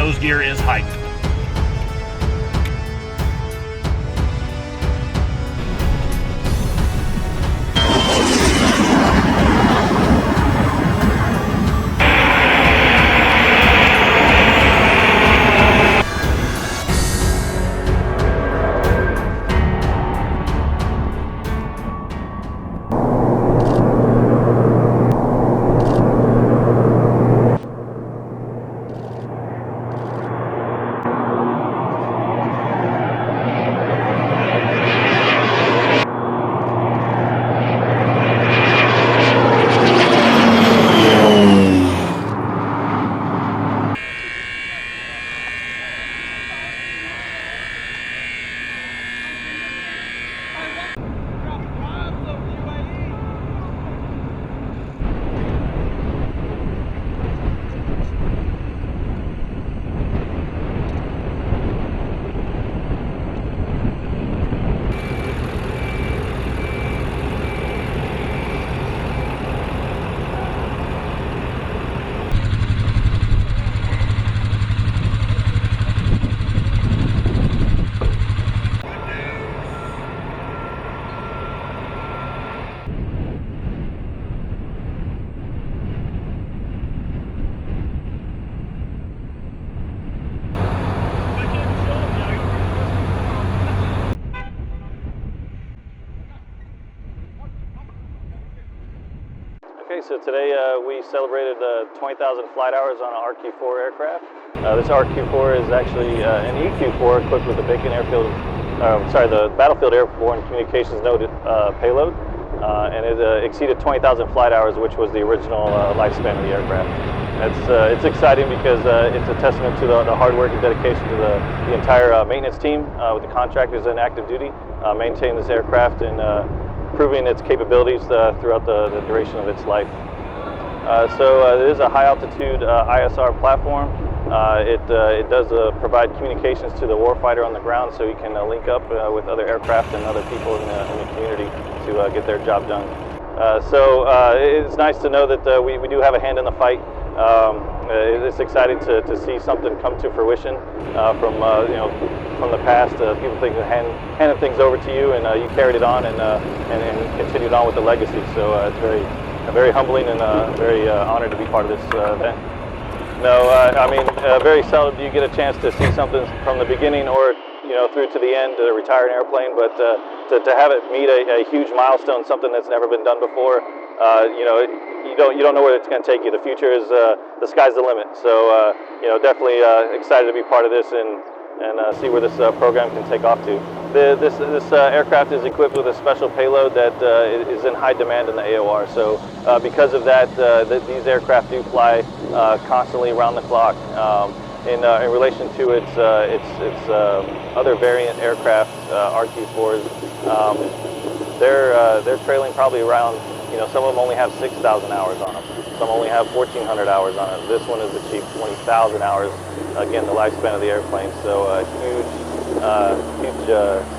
nose gear is hyped. Okay, so today we celebrated 20,000 flight hours on an RQ-4 aircraft. This RQ-4 is actually an EQ-4 equipped with the the Battlefield Airborne Communications Node payload, and it exceeded 20,000 flight hours, which was the original lifespan of the aircraft. It's exciting because it's a testament to the hard work and dedication to the entire maintenance team with the contractors in active duty, maintaining this aircraft and proving its capabilities throughout the duration of its life. It is a high altitude ISR platform. It does provide communications to the warfighter on the ground, so he can link up with other aircraft and other people in the community to get their job done. It's nice to know that we do have a hand in the fight. It's exciting to see something come to fruition from the past. People handed things over to you, and you carried it on and continued on with the legacy. So it's very humbling and very honored to be part of this event. No, very seldom do you get a chance to see something from the beginning or through to the end, to retire an airplane, but to have it meet a huge milestone, something that's never been done before, you don't know where it's going to take you. The future is the sky's the limit. So definitely excited to be part of this and see where this program can take off to. This aircraft is equipped with a special payload that is in high demand in the AOR. So because of that, these aircraft do fly constantly around the clock. In relation to its other variant aircraft, RQ-4s, they're trailing probably around. Some of them only have 6,000 hours on them. Some only have 1,400 hours on it. This one has achieved 20,000 hours. Again, the lifespan of the airplane. So huge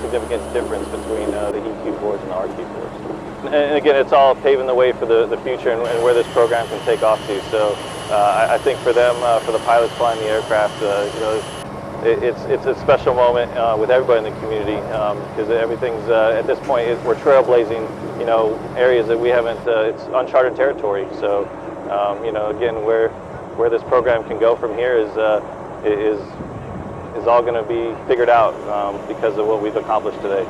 significant difference between the EQ-4s and the RQ-4s. And again, it's all paving the way for the future and where this program can take off to. So I think for them, for the pilots flying the aircraft, it's a special moment with everybody in the community because everything's at this point we're trailblazing, areas that we haven't. It's uncharted territory. So again, where this program can go from here is all going to be figured out because of what we've accomplished today.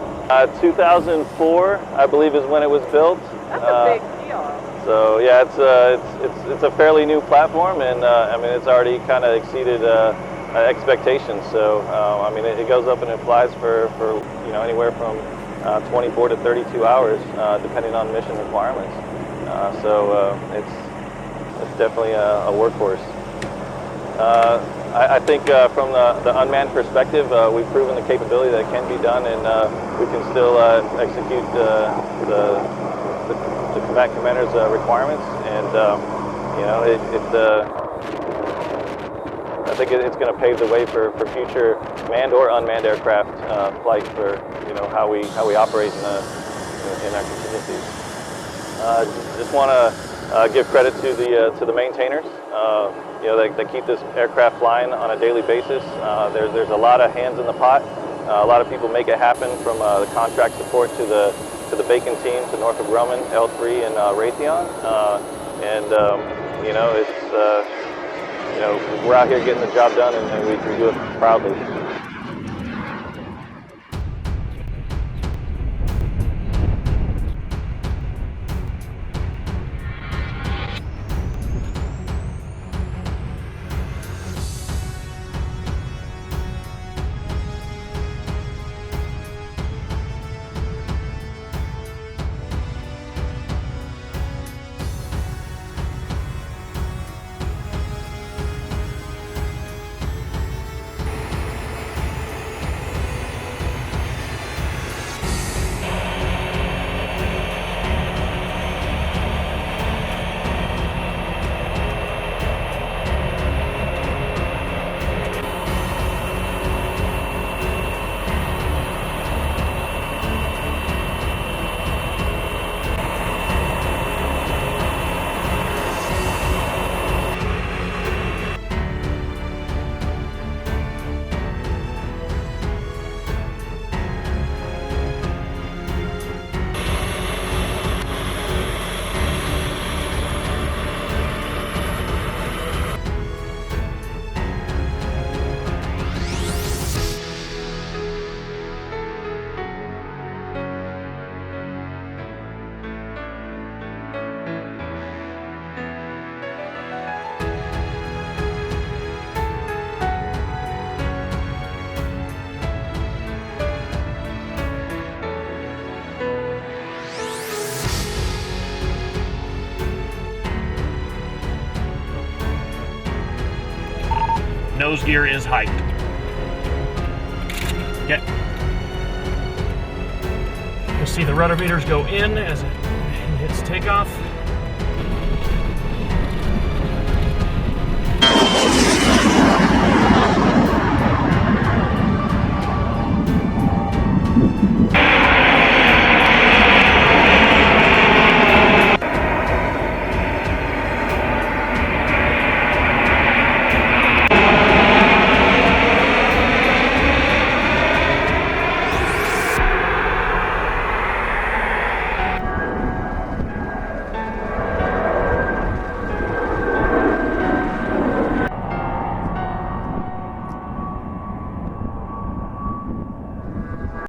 2004, I believe, is when it was built. That's a big deal. So yeah, it's a fairly new platform, and it's already kind of exceeded expectations. So it goes up and it flies for anywhere from 24 to 32 hours, depending on mission requirements. It's definitely a workhorse. I think from the unmanned perspective, we've proven the capability that it can be done, and we can still execute the combat commander's requirements. And I think it's going to pave the way for future manned or unmanned aircraft flight for how we operate in our contingencies. Just want to give credit to the maintainers. that keep this aircraft flying on a daily basis. There's a lot of hands in the pot. A lot of people make it happen, from the contract support to the Bacon team, to Northrop Grumman, L3, and Raytheon. We're out here getting the job done, and we do it proudly. Nose gear is hyped. Okay. You'll see the rudder meters go in as it hits takeoff.